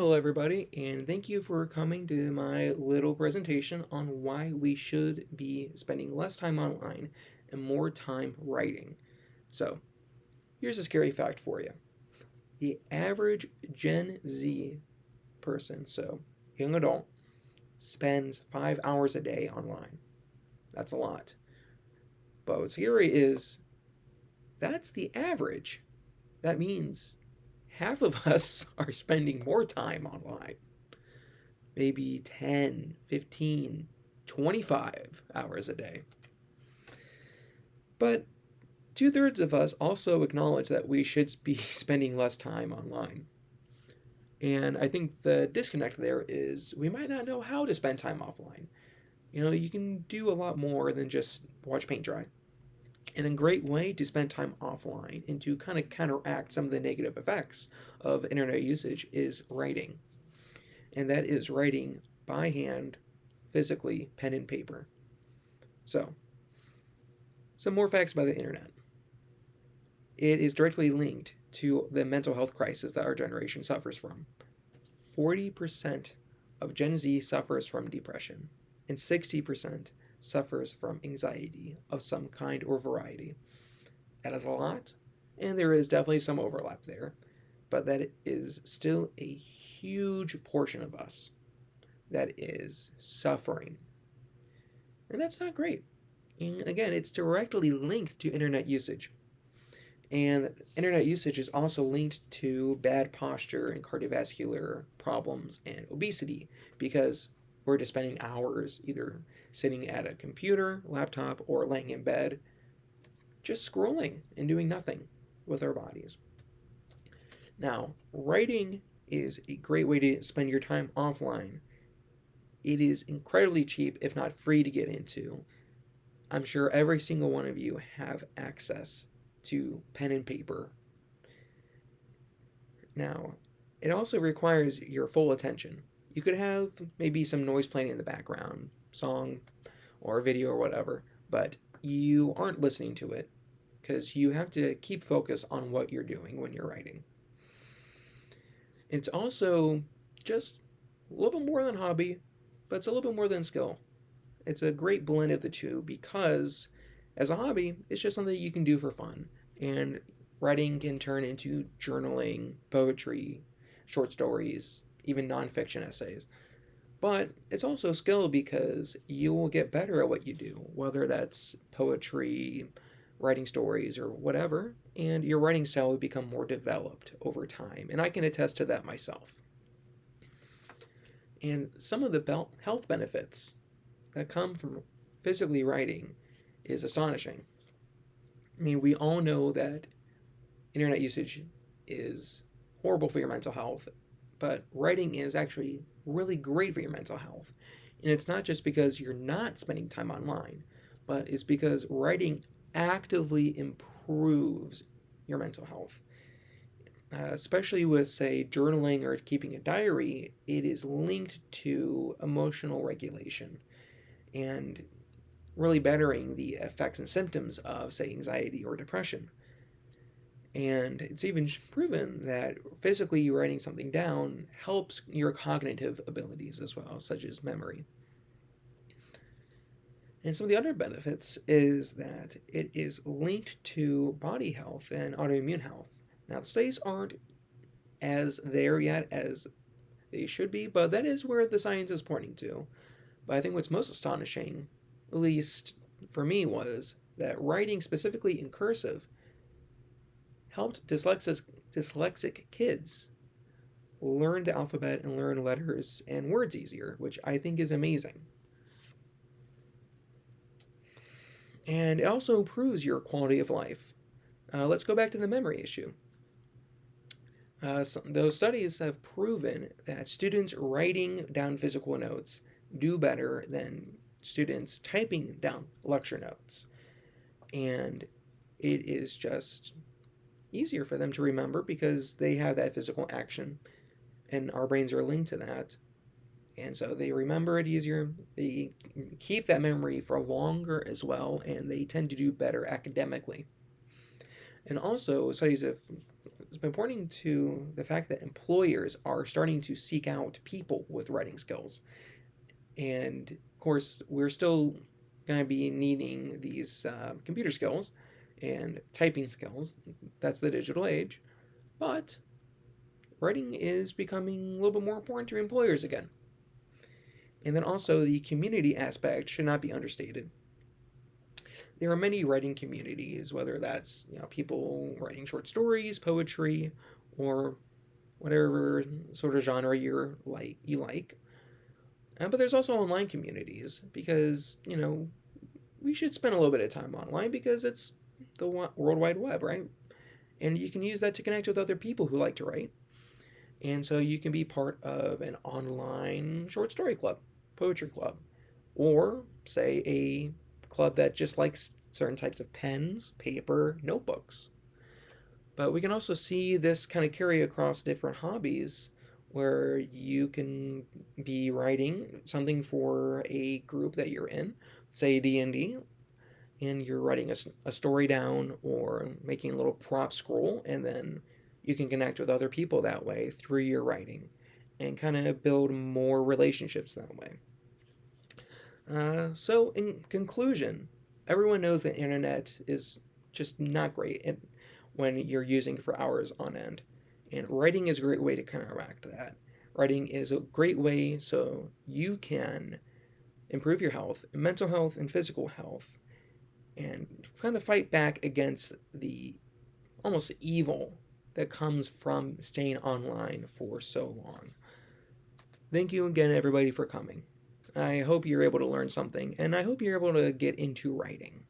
Hello, everybody, and thank you for coming to my little presentation on why we should be spending less time online and more time writing. So, here's a scary fact for you. The average Gen Z person, so young adult, spends 5 hours a day online. That's a lot. But what's scary is that's the average. That means half of us are spending more time online. Maybe 10, 15, 25 hours a day. But two-thirds of us also acknowledge that we should be spending less time online. And I think the disconnect there is we might not know how to spend time offline. You can do a lot more than just watch paint dry. And a great way to spend time offline and to kind of counteract some of the negative effects of internet usage is writing. And that is writing by hand, physically, pen and paper. So, some more facts about the internet. It is directly linked to the mental health crisis that our generation suffers from. 40% of Gen Z suffers from depression, and 60% suffers from anxiety of some kind or variety. That is a lot, and there is definitely some overlap there, but that is still a huge portion of us that is suffering. And that's not great. And again, it's directly linked to internet usage. And internet usage is also linked to bad posture and cardiovascular problems and obesity because we're just spending hours either sitting at a computer, laptop, or laying in bed just scrolling and doing nothing with our bodies. Now, writing is a great way to spend your time offline. It is incredibly cheap, if not free, to get into. I'm sure every single one of you have access to pen and paper. Now, it also requires your full attention. You could have maybe some noise playing in the background, song or video or whatever, but you aren't listening to it because you have to keep focus on what you're doing when you're writing. It's also just a little bit more than hobby, but it's a little bit more than skill. It's a great blend of the two because as a hobby, it's just something you can do for fun. And writing can turn into journaling, poetry, short stories, even nonfiction essays. But it's also a skill because you will get better at what you do, whether that's poetry, writing stories, or whatever, and your writing style will become more developed over time. And I can attest to that myself. And some of the health benefits that come from physically writing is astonishing. I mean, we all know that internet usage is horrible for your mental health, but writing is actually really great for your mental health. And it's not just because you're not spending time online, but it's because writing actively improves your mental health. Especially with, say, journaling or keeping a diary, it is linked to emotional regulation and really bettering the effects and symptoms of, say, anxiety or depression. And it's even proven that physically writing something down helps your cognitive abilities as well, such as memory. And some of the other benefits is that it is linked to body health and autoimmune health. Now, the studies aren't as there yet as they should be, but that is where the science is pointing to. But I think what's most astonishing, at least for me, was that writing specifically in cursive helped dyslexic kids learn the alphabet and learn letters and words easier, which I think is amazing. And it also improves your quality of life. Let's go back to the memory issue. Those studies have proven that students writing down physical notes do better than students typing down lecture notes. And it is just easier for them to remember because they have that physical action and our brains are linked to that. And so they remember it easier, they keep that memory for longer as well, and they tend to do better academically. And also, studies have has been pointing to the fact that employers are starting to seek out people with writing skills. And of course, we're still going to be needing these computer skills and typing skills. That's the digital age. But writing is becoming a little bit more important to employers again. And then also, the community aspect should not be understated. There are many writing communities, whether that's people writing short stories, poetry, or whatever sort of genre you like. But there's also online communities because we should spend a little bit of time online because it's the World Wide Web, right? And you can use that to connect with other people who like to write. And so you can be part of an online short story club, poetry club, or say a club that just likes certain types of pens, paper, notebooks. But we can also see this kind of carry across different hobbies where you can be writing something for a group that you're in, say D&D, and you're writing a story down or making a little prop scroll, and then you can connect with other people that way through your writing and kind of build more relationships that way. So, in conclusion, everyone knows the internet is just not great when you're using it for hours on end. And writing is a great way to counteract that. Writing is a great way so you can improve your health, mental health, and physical health, and kind of fight back against the almost evil that comes from staying online for so long. Thank you again, everybody, for coming. I hope you're able to learn something, and I hope you're able to get into writing.